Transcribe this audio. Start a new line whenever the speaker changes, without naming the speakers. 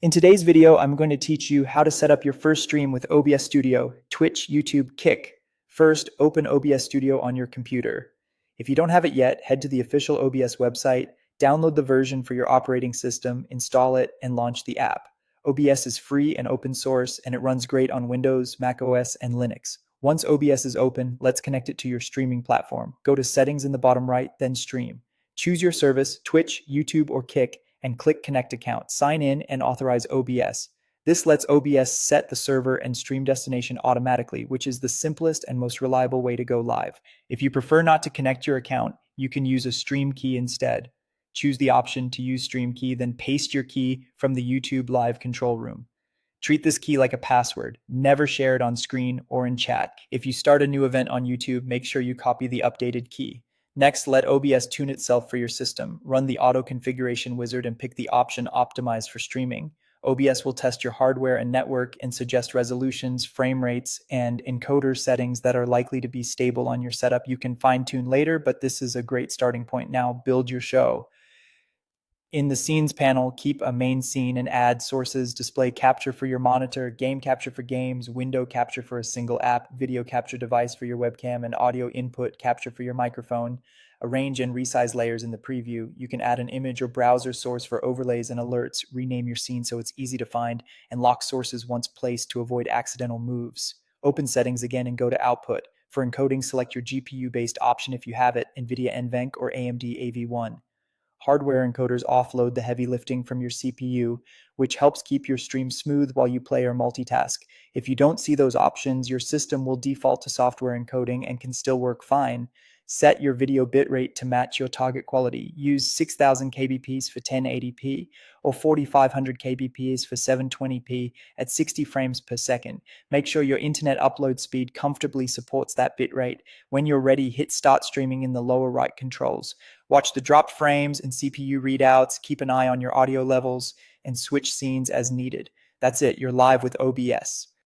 In today's video, I'm going to teach you how to set up your first stream with OBS Studio, Twitch, YouTube, Kick. First, open OBS Studio on your computer. If you don't have it yet, head to the official OBS website, download the version for your operating system, install it, and launch the app. OBS is free and open source, and it runs great on Windows, macOS, and Linux. Once OBS is open, let's connect it to your streaming platform. Go to Settings in the bottom right, then Stream. Choose your service, Twitch, YouTube, or Kick, and click Connect Account. Sign in and authorize OBS. This lets OBS set the server and stream destination automatically, which is the simplest and most reliable way to go live. If you prefer not to connect your account, you can use a stream key instead. Choose the option to use stream key, then paste your key from the YouTube live control room. Treat this key like a password. Never share it on screen or in chat. If you start a new event on YouTube, make sure you copy the updated key. Next, let OBS tune itself for your system. Run the auto configuration wizard and pick the option Optimize for streaming. OBS will test your hardware and network and suggest resolutions, frame rates, and encoder settings that are likely to be stable on your setup. You can fine-tune later, but this is a great starting point now. Build your show. In the Scenes panel, keep a main scene and add sources, display capture for your monitor, game capture for games, window capture for a single app, video capture device for your webcam, and audio input capture for your microphone. Arrange and resize layers in the preview. You can add an image or browser source for overlays and alerts, rename your scene so it's easy to find, and lock sources once placed to avoid accidental moves. Open settings again and go to Output. For encoding, select your GPU-based option if you have it, NVIDIA NVENC or AMD AV1. Hardware encoders offload the heavy lifting from your CPU, which helps keep your stream smooth while you play or multitask. If you don't see those options, your system will default to software encoding and can still work fine. Set your video bitrate to match your target quality. Use 6000 kbps for 1080p or 4500 kbps for 720p at 60 frames per second. Make sure your internet upload speed comfortably supports that bitrate. When you're ready, hit Start Streaming in the lower right controls. Watch the dropped frames and CPU readouts, keep an eye on your audio levels, and switch scenes as needed. That's it, you're live with OBS.